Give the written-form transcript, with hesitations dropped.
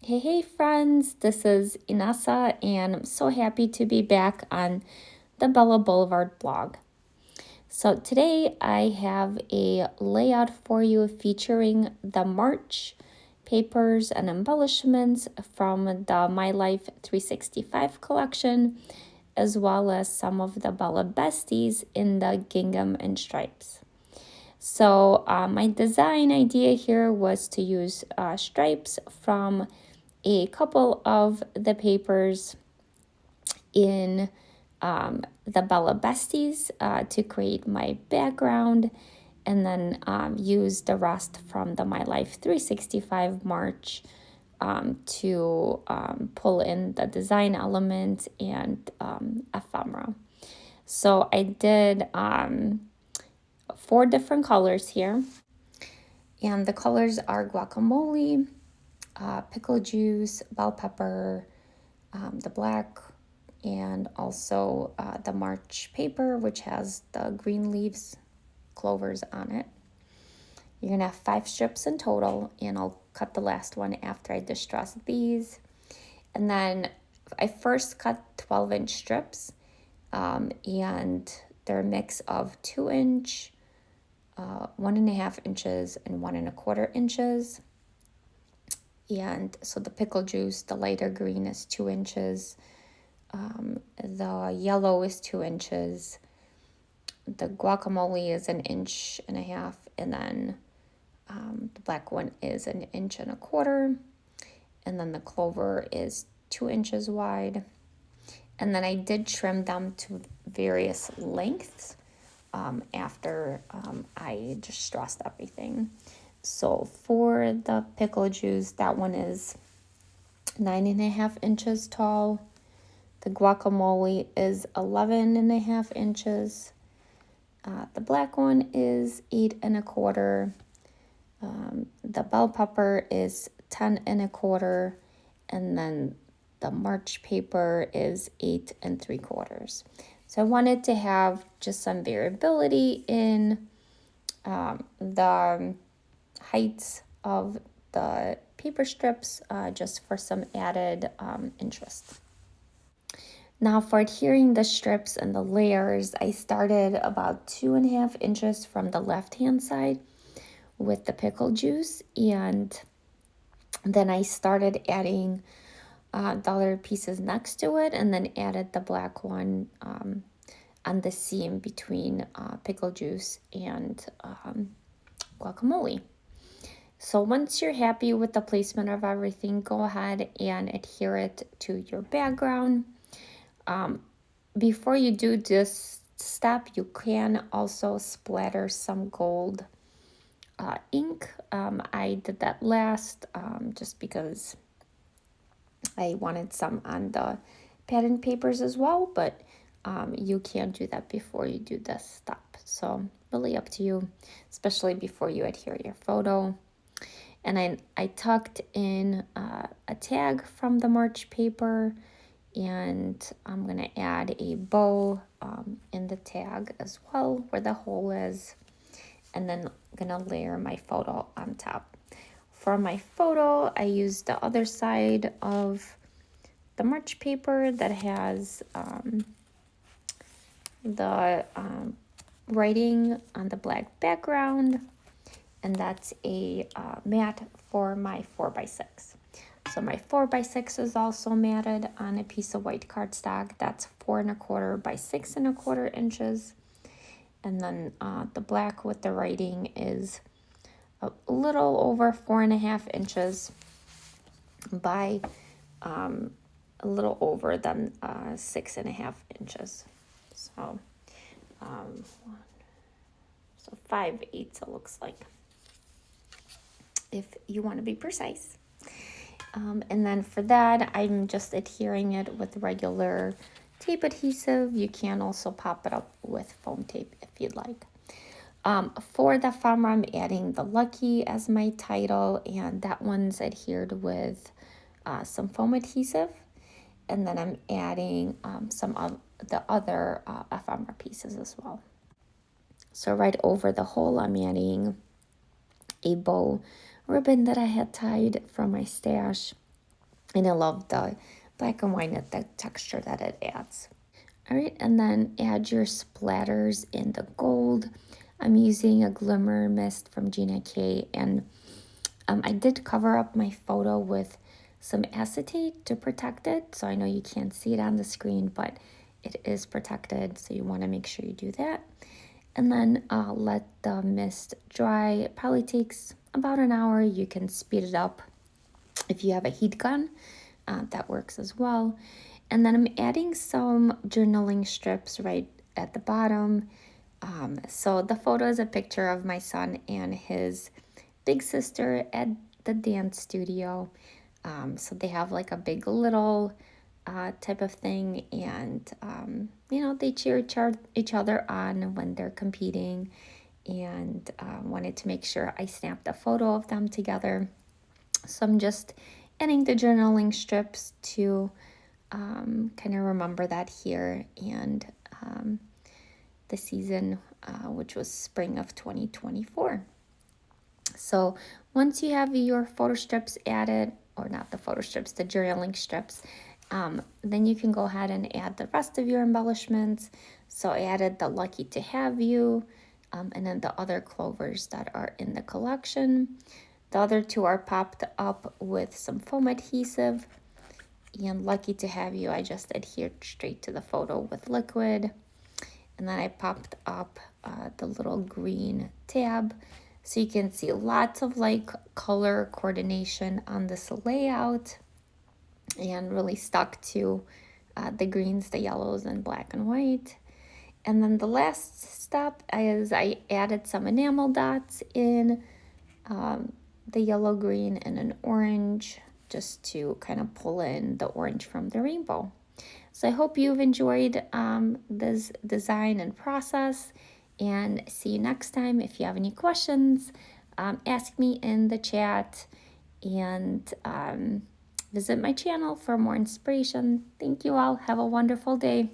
Hey friends, this is Inessa, and I'm so happy to be back on the Bella Blvd blog. So today I have a layout for you featuring the March papers and embellishments from the My Life 365 collection, as well as some of the Bella Besties in the Gingham and Stripes. So my design idea here was to use stripes from a couple of the papers in the Bella Besties to create my background, and then use the rest from the My Life 365 March to pull in the design element and ephemera. So I did 4 different colors here, and the colors are guacamole, pickle juice, bell pepper, the black, and also the March paper, which has the green leaves, clovers on it. You're gonna have 5 strips in total, and I'll cut the last one after I distress these. And then I first cut 12-inch strips, and they're a mix of 2-inch, 1.5 inches, and 1.25 inches. And so the pickle juice, the lighter green, is 2 inches. The yellow is 2 inches. The guacamole is 1.5 inches, and then the black one is 1.25 inches, and then the clover is 2 inches wide. And then I did trim them to various lengths after I distressed everything. So for the pickle juice, that one is 9.5 inches tall. The guacamole is 11.5 inches. The black one is 8.25. The bell pepper is 10.25, and then the March paper is 8.75. So I wanted to have just some variability in the heights of the paper strips, just for some added interest. Now for adhering the strips and the layers, I started about 2.5 inches from the left hand side with the pickle juice, and then I started adding the other pieces next to it, and then added the black one on the seam between pickle juice and guacamole. So once you're happy with the placement of everything, go ahead and adhere it to your background. Before you do this step, you can also splatter some gold ink. I did that last just because I wanted some on the pattern papers as well, but you can do that before you do this step. So really up to you, especially before you adhere your photo. And I tucked in a tag from the March paper, and I'm gonna add a bow in the tag as well where the hole is, and then I'm gonna layer my photo on top. For my photo, I used the other side of the March paper that has the writing on the black background, and that's a mat for my 4x6. So my 4x6 is also matted on a piece of white cardstock that's 4.25 by 6.25 inches. And then the black with the writing is a little over 4.5 inches by a little over than 6.5 inches. So, so 5/8 it looks like, if you want to be precise. And then for that, I'm just adhering it with regular tape adhesive. You can also pop it up with foam tape if you'd like. For the ephemera, I'm adding the Lucky as my title, and that one's adhered with some foam adhesive. And then I'm adding some of the other ephemera pieces as well. So right over the hole, I'm adding a bow ribbon that I had tied from my stash. And I love the black and white and the texture that it adds. All right, and then add your splatters in the gold. I'm using a glimmer mist from Gina K, and I did cover up my photo with some acetate to protect it. So I know you can't see it on the screen, but it is protected. So you want to make sure you do that. And then let the mist dry. It probably takes about an hour. You can speed it up if you have a heat gun. That works as well. And then I'm adding some journaling strips right at the bottom. So the photo is a picture of my son and his big sister at the dance studio. So they have like a big little type of thing, and they cheer each other on when they're competing. And wanted to make sure I snapped a photo of them together. So I'm just adding the journaling strips to kind of remember that here, and the season, which was spring of 2024. So once you have your photo strips added, or not the photo strips, the journaling strips, then you can go ahead and add the rest of your embellishments. So I added the Lucky to Have You, and then the other clovers that are in the collection. The other two are popped up with some foam adhesive. And Lucky to Have You, I just adhered straight to the photo with liquid. And then I popped up the little green tab. So you can see lots of like color coordination on this layout, and really stuck to the greens, the yellows, and black and white. And then the last step is I added some enamel dots in the yellow, green, and an orange, just to kind of pull in the orange from the rainbow. So I hope you've enjoyed this design and process, and see you next time. If you have any questions, ask me in the chat, and visit my channel for more inspiration. Thank you all. Have a wonderful day.